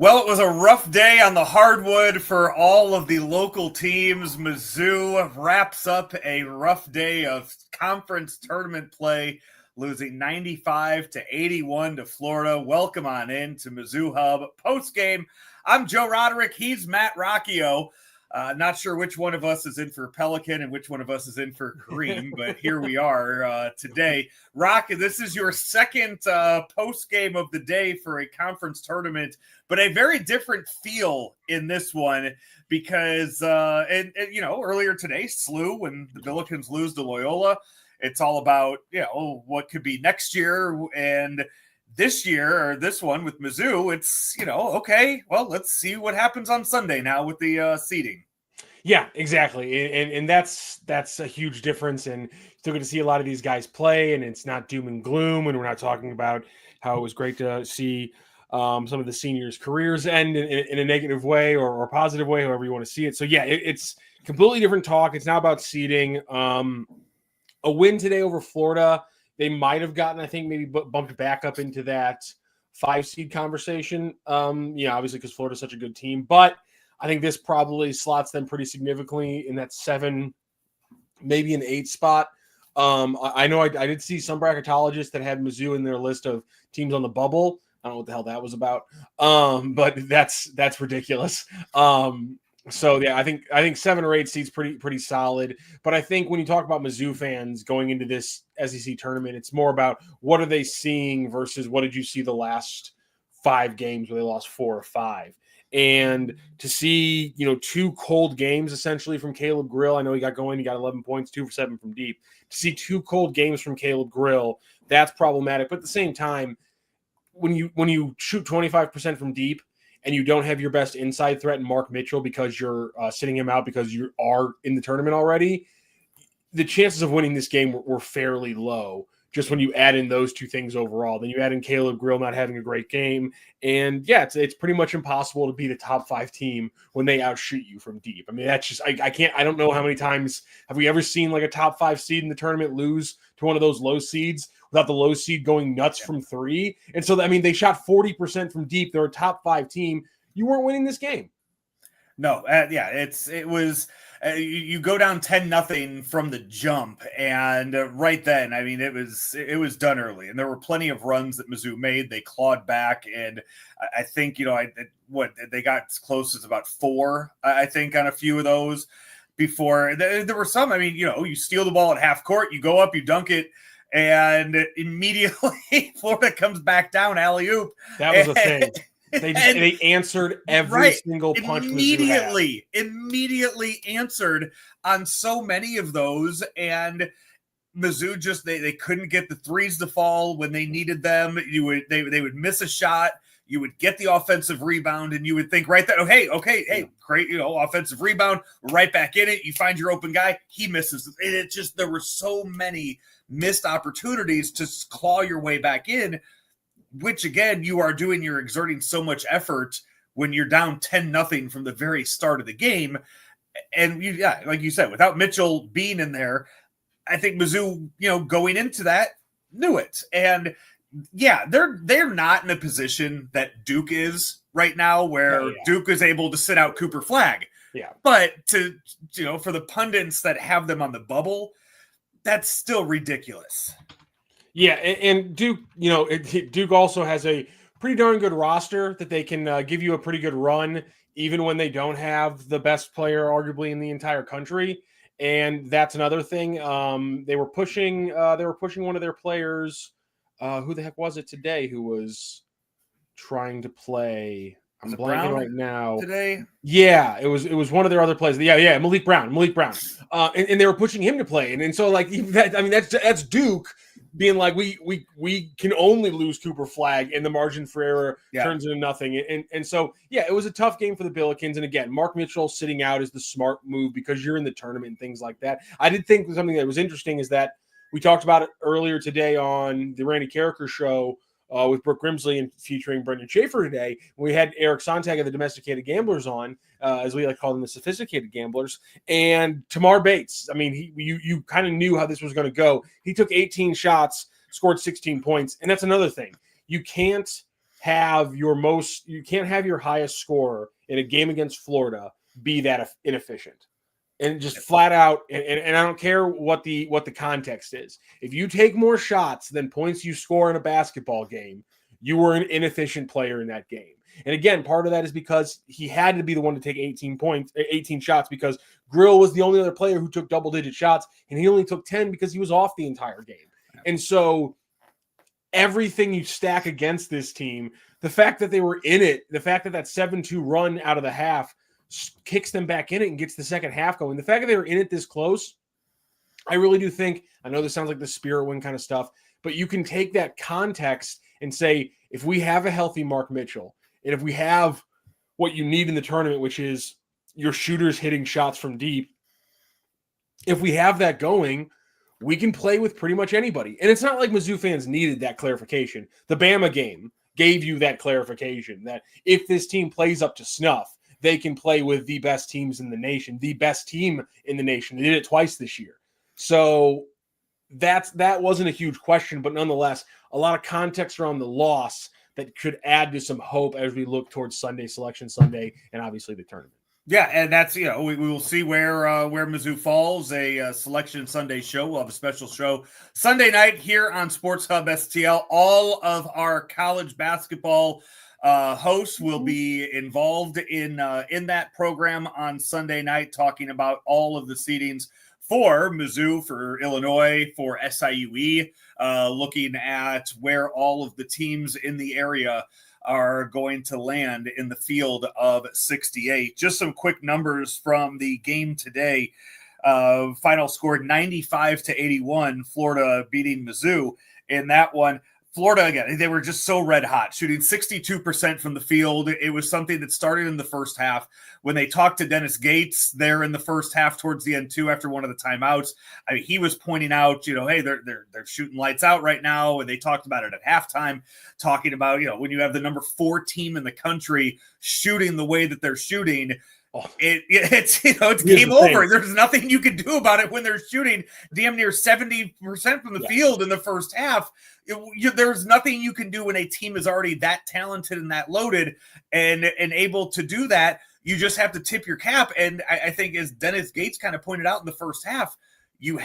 Well, it was a rough day on the hardwood for all of the local teams. Mizzou wraps up a rough day of conference tournament play, losing 95-81 to Florida. Welcome on in to Mizzou Hub Postgame. I'm Joe Roderick. He's Matt Rocchio. Not sure which one of us is in for Pelican and which one of us is in for Kareem, but here we are today. Rock, this is your second post game of the day for a conference tournament, but a very different feel in this one because, earlier today, SLU, when the Billikens lose to Loyola, it's all about, what could be next year. And this year, or this one with Mizzou, it's, okay, well, let's see what happens on Sunday now with the seeding. Yeah, exactly. And that's a huge difference. And still get to see a lot of these guys play, and it's not doom and gloom. And we're not talking about how it was great to see some of the seniors' careers end in a negative way or positive way, however you want to see it. So, yeah, it's completely different talk. It's now about seeding. A win today over Florida, they might have gotten, I think, maybe bumped back up into that 5-seed conversation. Obviously because Florida's such a good team. But I think this probably slots them pretty significantly in that 7, maybe an 8 spot. I know I did see some bracketologists that had Mizzou in their list of teams on the bubble. I don't know what the hell that was about. But that's ridiculous. So yeah, I think 7 or 8 seeds pretty solid. But I think when you talk about Mizzou fans going into this SEC tournament, it's more about what are they seeing versus what did you see the last 5 games where they lost 4 or 5. And to see, 2 cold games essentially from Caleb Grill. I know he got 11 points, 2 for 7 from deep. To see 2 cold games from Caleb Grill, that's problematic. But at the same time, when you shoot 25% from deep and you don't have your best inside threat in Mark Mitchell because you're sitting him out because you are in the tournament already, the chances of winning this game were fairly low. Just when you add in those 2 things overall, then you add in Caleb Grill not having a great game. And yeah, it's pretty much impossible to beat a top 5 team when they outshoot you from deep. I mean, that's just, I don't know how many times have we ever seen like a top 5 seed in the tournament lose to one of those low seeds without the low seed going nuts from 3. And so, they shot 40% from deep. They're a top 5 team. You weren't winning this game. No, it was you go down 10-0 from the jump, and right then, it was done early, and there were plenty of runs that Mizzou made. They clawed back, and I think they got as close as about 4, I think, on a few of those before there were some. You steal the ball at half court, you go up, you dunk it, and immediately Florida comes back down alley-oop. That was a thing. They answered every single punch. Immediately answered on so many of those, and Mizzou just they couldn't get the threes to fall when they needed them. They would miss a shot. You would get the offensive rebound, and you would think right there, hey, great, offensive rebound, right back in it. You find your open guy, he misses. It just there were so many missed opportunities to claw your way back in. Which again, you're exerting so much effort when you're down 10-0 from the very start of the game. And like you said, without Mitchell being in there, I think Mizzou, going into that, knew it. And yeah, they're not in a position that Duke is right now, where Duke is able to sit out Cooper Flagg. Yeah. But for the pundits that have them on the bubble, that's still ridiculous. Yeah, and Duke, Duke also has a pretty darn good roster that they can give you a pretty good run, even when they don't have the best player, arguably, in the entire country. And that's another thing. They were pushing one of their players. Who the heck was it today? Who was trying to play? I'm blanking right now. Today? Yeah, it was one of their other players. Yeah, Malik Brown. And they were pushing him to play. And so that's Duke being like, we can only lose Cooper Flagg, and the margin for error turns into nothing. And so, yeah, it was a tough game for the Billikens. And again, Mark Mitchell sitting out is the smart move because you're in the tournament and things like that. I did think something that was interesting is that we talked about it earlier today on the Randy Carricker show with Brooke Grimsley and featuring Brendan Schaefer today. We had Eric Sontag of the Domesticated Gamblers on, as we like to call them, the Sophisticated Gamblers, and Tamar Bates. You kind of knew how this was going to go. He took 18 shots, scored 16 points, and that's another thing. You can't you can't have your highest scorer in a game against Florida be that inefficient. And just flat out, and I don't care what the context is. If you take more shots than points you score in a basketball game, you were an inefficient player in that game. And again, part of that is because he had to be the one to take 18 shots, because Grill was the only other player who took double-digit shots, and he only took 10 because he was off the entire game. And so everything you stack against this team, the fact that they were in it, the fact that 7-2 run out of the half kicks them back in it and gets the second half going. The fact that they were in it this close, I really do think, I know this sounds like the spirit win kind of stuff, but you can take that context and say, if we have a healthy Mark Mitchell, and if we have what you need in the tournament, which is your shooters hitting shots from deep, if we have that going, we can play with pretty much anybody. And it's not like Mizzou fans needed that clarification. The Bama game gave you that clarification that if this team plays up to snuff, they can play with the best teams in the nation, the best team in the nation. They did it twice this year. So that wasn't a huge question, but nonetheless, a lot of context around the loss that could add to some hope as we look towards Selection Sunday, and obviously the tournament. Yeah, and that's, we will see where Mizzou falls. A Selection Sunday show. We'll have a special show Sunday night here on Sports Hub STL. All of our college basketball hosts will be involved in that program on Sunday night, talking about all of the seedings for Mizzou, for Illinois, for SIUE, looking at where all of the teams in the area are going to land in the field of 68. Just some quick numbers from the game today. Final score 95-81, Florida beating Mizzou in that one. Florida, again, they were just so red hot, shooting 62% from the field. It was something that started in the first half when they talked to Dennis Gates there in the first half towards the end too, after one of the timeouts. I mean, he was pointing out, hey, they're shooting lights out right now. And they talked about it at halftime, talking about, when you have the number 4 team in the country shooting the way that they're shooting, it's game over. There's nothing you can do about it when they're shooting damn near 70% from the field in the first half. There's nothing you can do when a team is already that talented and that loaded and able to do that. You just have to tip your cap. And I think, as Dennis Gates kind of pointed out in the first half, you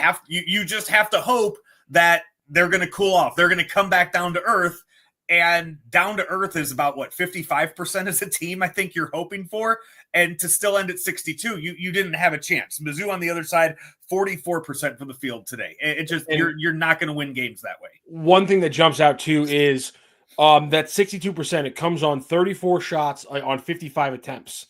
just have to hope that they're going to cool off. They're going to come back down to earth. And down to earth is about 55% as a team, I think you're hoping for. And to still end at 62, you didn't have a chance. Mizzou on the other side, 44% from the field today. You're not going to win games that way. One thing that jumps out too is that 62%, it comes on 34 shots on 55 attempts,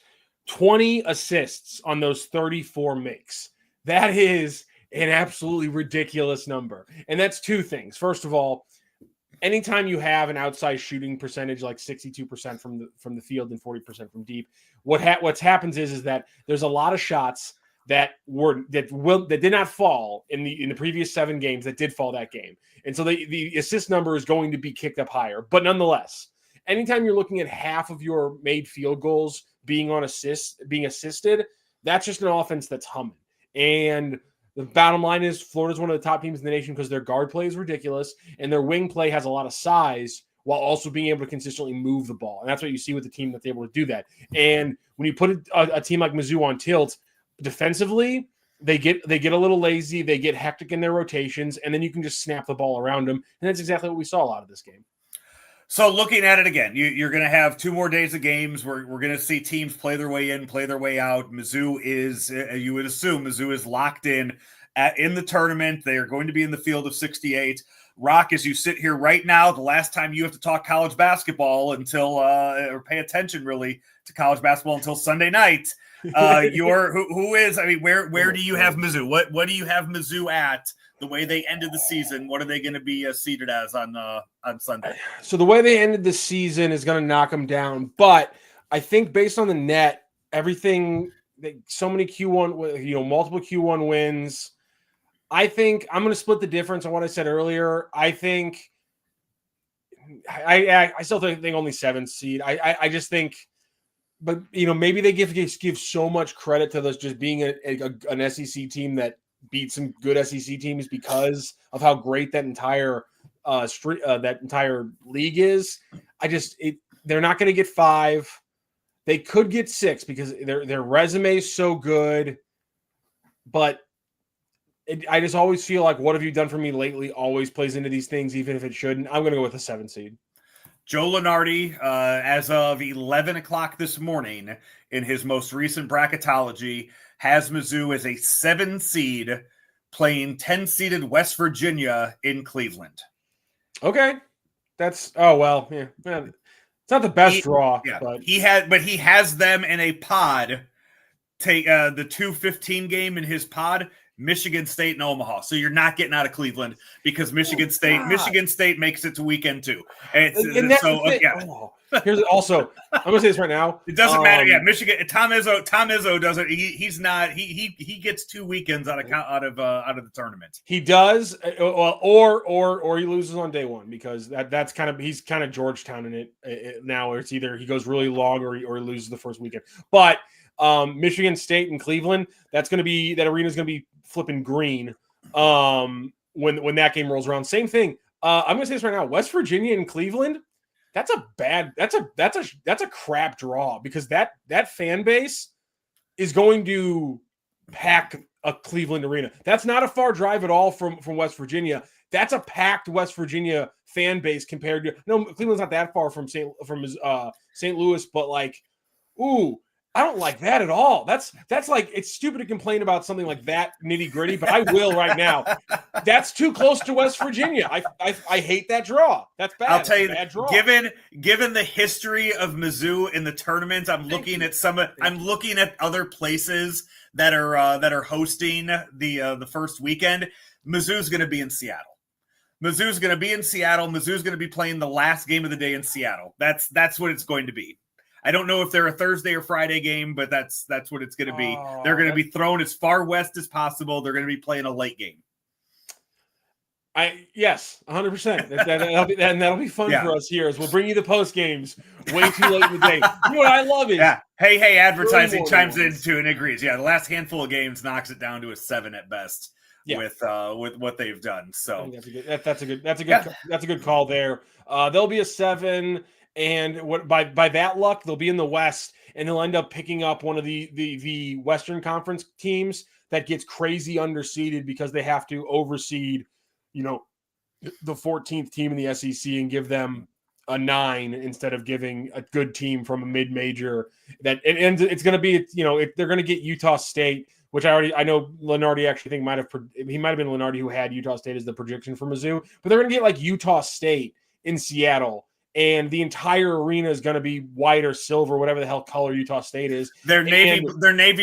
20 assists on those 34 makes. That is an absolutely ridiculous number. And that's two things. First of all, anytime you have an outside shooting percentage like 62% from the field and 40% from deep, what happens is that there's a lot of shots that did not fall in the previous 7 games that did fall that game, and so the assist number is going to be kicked up higher. But nonetheless, anytime you're looking at half of your made field goals being assisted, that's just an offense that's humming. And the bottom line is Florida's one of the top teams in the nation because their guard play is ridiculous and their wing play has a lot of size while also being able to consistently move the ball. And that's what you see with the team that's able to do that. And when you put a team like Mizzou on tilt, defensively, they get a little lazy, they get hectic in their rotations, and then you can just snap the ball around them. And that's exactly what we saw a lot of this game. So looking at it again, you're going to have 2 more days of games. We're going to see teams play their way in, play their way out. Mizzou is, you would assume, Mizzou is locked in the tournament. They are going to be in the field of 68. Rock, as you sit here right now, the last time you have to talk college basketball until, or pay attention really to college basketball until Sunday night. Who is? I mean, where do you have Mizzou? What do you have Mizzou at? The way they ended the season, what are they going to be seated as on Sunday? So the way they ended the season is going to knock them down. But I think based on the net, everything, so many Q1, multiple Q1 wins. I think I'm going to split the difference on what I said earlier. I think I still think only 7th seed. I just think, but maybe they give so much credit to those just being an SEC team that beat some good SEC teams because of how great that entire league is. they're not going to get 5. They could get 6 because their resume is so good. But I just always feel like what have you done for me lately always plays into these things, even if it shouldn't. I'm going to go with a 7 seed. Joe Lunardi, as of 11 o'clock this morning in his most recent bracketology, has Mizzou as a 7 seed playing 10-seeded West Virginia in Cleveland. Okay. It's not the best draw. Yeah, but he has them in a pod. Take the 2-15 game in his pod, Michigan State and Omaha. So you're not getting out of Cleveland because Michigan State makes it to weekend 2. Here's also, I'm gonna say this right now. It doesn't matter. Yeah, Michigan. Tom Izzo doesn't. He's not. He gets 2 weekends out of the tournament. He does, or he loses on day 1 because that's kind of he's kind of Georgetown in it now. Or it's either he goes really long or he loses the first weekend. But Michigan State and Cleveland, that arena is going to be flipping green when that game rolls around. Same thing. I'm going to say this right now. West Virginia and Cleveland, that's a crap draw because that fan base is going to pack a Cleveland arena. That's not a far drive at all from West Virginia. That's a packed West Virginia fan base compared to Cleveland's not that far from St. Louis, but like, ooh. I don't like that at all. That's like, it's stupid to complain about something like that nitty gritty, but I will right now. That's too close to West Virginia. I hate that draw. That's bad. I'll tell you, bad draw. Given the history of Mizzou in the tournament, I'm looking at other places that are hosting the first weekend. Mizzou's going to be in Seattle. Mizzou's going to be playing the last game of the day in Seattle. That's what it's going to be. I don't know if they're a Thursday or Friday game, but that's what it's going to be. They're going to be thrown as far west as possible. They're going to be playing a late game. Yes, 100%. That'll be fun for us here as we'll bring you the post games way too late in the day. You know what I love is hey, advertising chimes in too and agrees. Yeah, the last handful of games knocks it down to a 7 at best with what they've done. So that's a good call there. There'll be a 7. And by that luck, they'll be in the West, and they'll end up picking up one of the Western Conference teams that gets crazy underseeded because they have to overseed, the 14th team in the SEC and give them a 9 instead of giving a good team from a mid-major. And it's going to be, they're going to get Utah State, which I know Lunardi actually think might have been Lunardi who had Utah State as the projection for Mizzou, but they're going to get like Utah State in Seattle. And the entire arena is going to be white or silver, whatever the hell color Utah State is. They're navy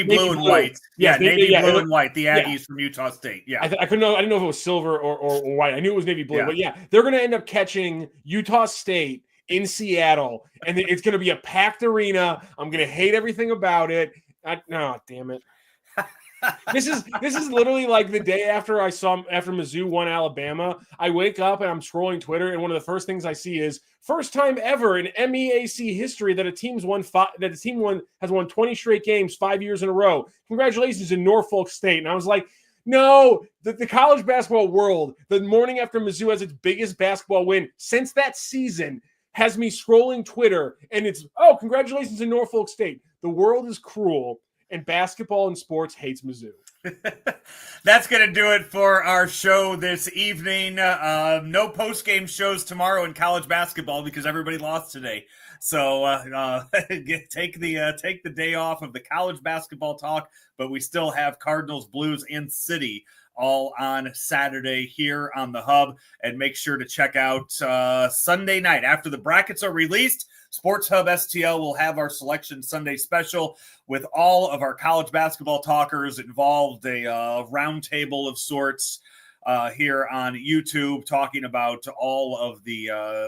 blue and white. Yeah, navy blue and white. The Aggies from Utah State. Yeah, I didn't know if it was silver or white. I knew it was navy blue. Yeah. But yeah, they're going to end up catching Utah State in Seattle, and it's going to be a packed arena. I'm going to hate everything about it. Damn it. This is literally like the day after Mizzou won Alabama. I wake up and I'm scrolling Twitter, and one of the first things I see is first time ever in MEAC history that a team has won 20 straight games 5 years in a row. Congratulations in Norfolk State. And I was like, no, the college basketball world, the morning after Mizzou has its biggest basketball win since that season, has me scrolling Twitter, and it's, congratulations in Norfolk State. The world is cruel. And basketball and sports hates Mizzou. That's going to do it for our show this evening. No post-game shows tomorrow in college basketball because everybody lost today. So take the day off of the college basketball talk, but we still have Cardinals, Blues, and City all on Saturday here on the Hub. And make sure to check out Sunday night after the brackets are released. Sports Hub STL will have our Selection Sunday special with all of our college basketball talkers involved, a roundtable of sorts here on YouTube, talking about all of the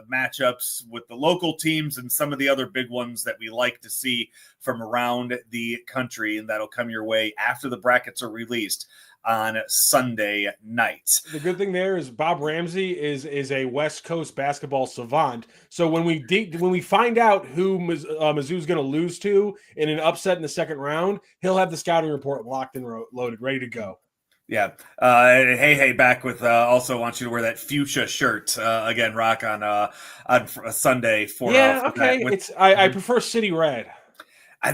matchups with the local teams and some of the other big ones that we like to see from around the country. And that'll come your way after the brackets are released on Sunday night. The good thing there is Bob Ramsey is a West Coast basketball savant. So when we find out who Mizzou's going to lose to in an upset in the second round, he'll have the scouting report locked and loaded, ready to go. Yeah. Hey, back with also want you to wear that fuchsia shirt again, Rock, on Sunday for Yeah, for okay. that. I prefer City Red.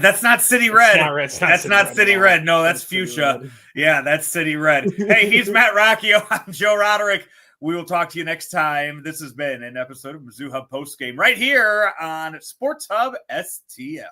That's not City It's Red. not red. It's not That's City not Red at City all. Red. No, that's It's City fuchsia. Red. Yeah, that's City Red. Hey, he's Matt Rocchio. I'm Joe Roderick. We will talk to you next time. This has been an episode of Mizzou Hub Postgame right here on Sports Hub STL.